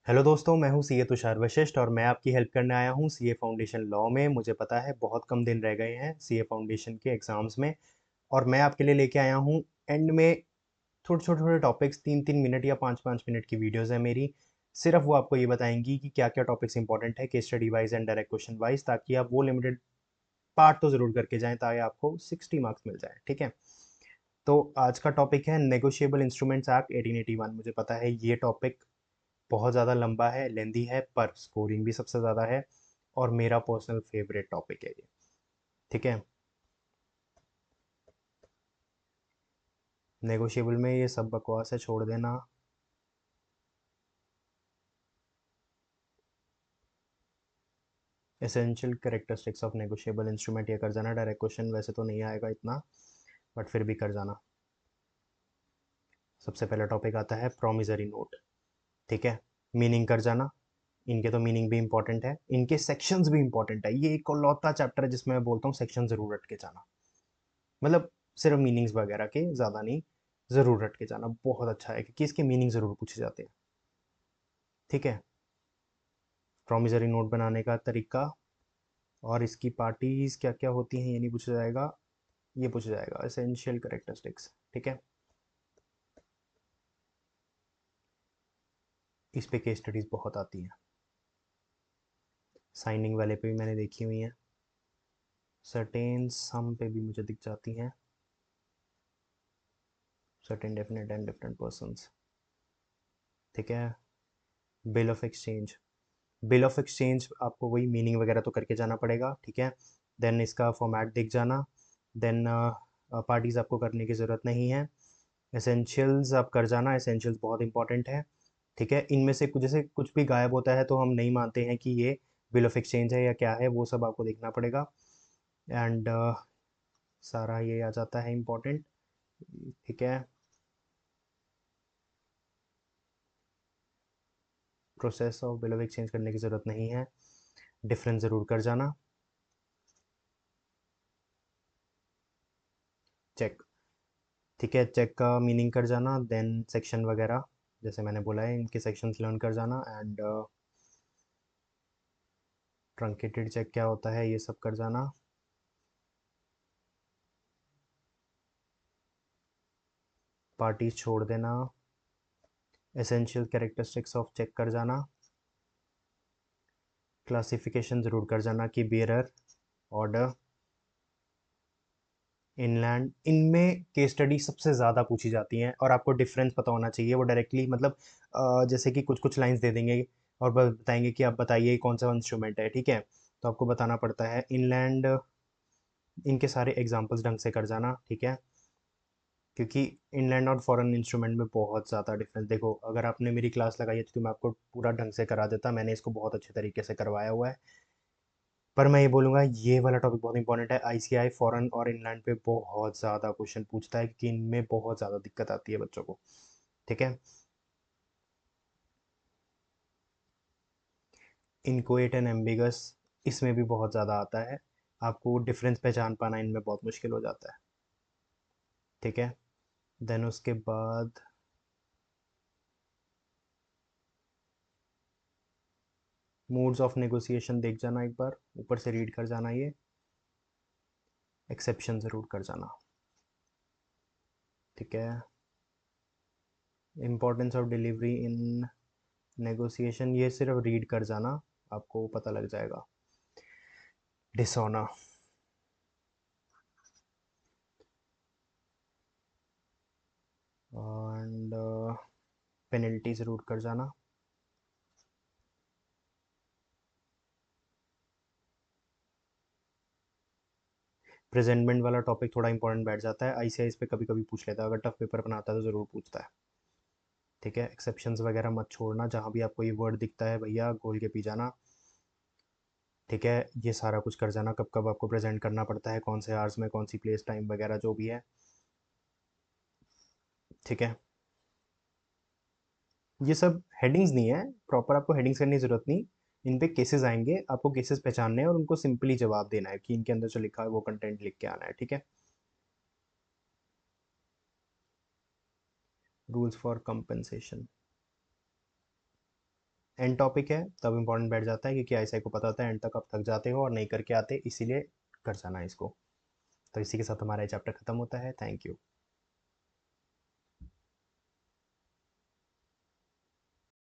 Hello दोस्तों, मैं हूं सीए तुषार वशिष्ठ और मैं आपकी हेल्प करने आया हूं सीए फाउंडेशन लॉ में। मुझे पता है बहुत कम दिन रह गए हैं सीए फाउंडेशन के एग्ज़ाम्स में और मैं आपके लिए लेके आया हूं एंड में छोटे टॉपिक्स। 3-3 मिनट या 5-5 मिनट की वीडियोस है मेरी। सिर्फ वो आपको ये बताएंगी कि क्या क्या टॉपिक्स इंपॉर्टेंट है case study wise and direct question wise, ताकि आप वो लिमिटेड पार्ट तो ज़रूर करके जाएं ताकि आपको 60 मार्क्स मिल जाए। ठीक है, तो आज का टॉपिक है नेगोशिएबल इंस्ट्रूमेंट्स एक्ट 1881। मुझे पता है ये टॉपिक बहुत ज़्यादा लंबा है, लेंदी है, पर स्कोरिंग भी सबसे ज़्यादा है और मेरा पर्सनल फेवरेट टॉपिक है ये। ठीक है, नेगोशिएबल में ये सब बकवास है, छोड़ देना। Essential characteristics of negotiable instrument ये कर जाना। डायरेक्ट क्वेश्चन वैसे तो नहीं आएगा इतना, बट फिर भी कर जाना। सबसे पहला टॉपिक आता है प्रोमिसरी नोट। ठीक है, मीनिंग कर जाना। इनके तो मीनिंग भी इंपॉर्टेंट है, इनके सेक्शंस भी इंपॉर्टेंट है। ये एक लौता चैप्टर है जिसमें मैं बोलता हूँ सेक्शन जरूर रट के जाना। मतलब सिर्फ मीनिंग्स वगैरह के ज़्यादा नहीं, ज़रूर रट के जाना। बहुत अच्छा है क्योंकि इसके मीनिंग ज़रूर पूछे जाते हैं। ठीक है, प्रॉमिसरी नोट बनाने का तरीका और इसकी पार्टीज क्या क्या होती हैं ये नहीं पूछा जाएगा, ये पूछा जाएगा एसेंशियल करेक्टरिस्टिक्स। ठीक है, इस पे केस स्टडीज़ बहुत आती हैं। साइनिंग वाले पे भी मैंने देखी हुई हैं, सर्टेन सम पे भी मुझे दिख जाती हैं, certain definite and different persons. ठीक है, bill of exchange. Bill of exchange आपको वही मीनिंग वगैरह तो करके जाना पड़ेगा। ठीक है, देन इसका फॉर्मेट दिख जाना। देन पार्टीज आपको करने की ज़रूरत नहीं है। एसेंशियल्स आप कर जाना, एसेंशियल्स बहुत इंपॉर्टेंट है। ठीक है, इनमें से कुछ जैसे कुछ भी गायब होता है तो हम नहीं मानते हैं कि ये बिल ऑफ एक्सचेंज है या क्या है, वो सब आपको देखना पड़ेगा। एंड सारा ये आ जाता है इम्पोर्टेंट। ठीक है, process of bill of exchange करने की ज़रूरत नहीं है, डिफरेंस ज़रूर कर जाना। चेक। ठीक है, चेक का मीनिंग कर जाना। देन सेक्शन वगैरह जैसे मैंने बोला है इनके सेक्शंस लर्न कर जाना। एंड ट्रंकेटेड चेक क्या होता है ये सब कर जाना। पार्टीज छोड़ देना। एसेंशियल कैरेक्टरिस्टिक्स ऑफ चेक कर जाना। क्लासिफिकेशन ज़रूर कर जाना कि बेरर, ऑर्डर, इनलैंड। इनमें केस स्टडी सबसे ज़्यादा पूछी जाती हैं और आपको डिफरेंस पता होना चाहिए। वो डायरेक्टली मतलब जैसे कि कुछ कुछ लाइंस दे देंगे और बताएंगे कि आप बताइए कौन सा इंस्ट्रूमेंट है। ठीक है, तो आपको बताना पड़ता है इनलैंड। इनके सारे एग्जांपल्स ढंग से कर जाना। ठीक है, क्योंकि इनलैंड और फॉरेन इंस्ट्रूमेंट में बहुत ज़्यादा डिफरेंस। देखो, अगर आपने मेरी क्लास लगाई है तो मैं आपको पूरा ढंग से करा देता। मैंने इसको बहुत अच्छे तरीके से करवाया हुआ है। पर मैं ये बोलूँगा ये वाला टॉपिक बहुत इंपॉर्टेंट है। आईसीआई फॉरेन और इनलैंड पे बहुत ज़्यादा क्वेश्चन पूछता है क्योंकि इनमें बहुत ज़्यादा दिक्कत आती है बच्चों को। ठीक है, इनकोएट एंड एम्बिगस इसमें भी बहुत ज़्यादा आता है। आपको डिफरेंस पहचान पाना इनमें बहुत मुश्किल हो जाता है। ठीक है, देन उसके बाद मोड्स ऑफ नेगोशिएशन देख जाना, एक बार ऊपर से रीड कर जाना। ये एक्सेप्शन ज़रूर कर जाना। ठीक है, importance of delivery in negotiation ये सिर्फ रीड कर जाना, आपको पता लग जाएगा। डिसऑनर एंड पेनल्टी ज़रूर कर जाना। प्रेजेंटमेंट वाला टॉपिक थोड़ा इंपॉर्टेंट बैठ जाता है, आईसीआई इस पे कभी कभी पूछ लेता है। अगर टफ पेपर बनाता है तो ज़रूर पूछता है। ठीक है, एक्सेप्शंस वगैरह मत छोड़ना, जहाँ भी आपको ये वर्ड दिखता है भैया गोल के पी जाना। ठीक है, ये सारा कुछ कर जाना, कब कब आपको प्रेजेंट करना पड़ता है, कौन से आवर्स में, कौन सी प्लेस टाइम वगैरह जो भी है। ठीक है, ये सब हेडिंग्स नहीं है, प्रॉपर आपको हेडिंग्स करने की ज़रूरत नहीं। इन पे केसेस आएंगे, आपको केसेस पहचानने हैं और उनको सिंपली जवाब देना है कि इनके अंदर जो लिखा है वो कंटेंट लिख के आना है। ठीक है, rules for compensation. And topic है तब इंपॉर्टेंट बैठ जाता है, क्योंकि ऐसे को पता होता है एंड तक अब थक जाते हो और नहीं करके आते, इसीलिए कर जाना इसको। तो इसी के साथ हमारा चैप्टर खत्म होता है। Thank you.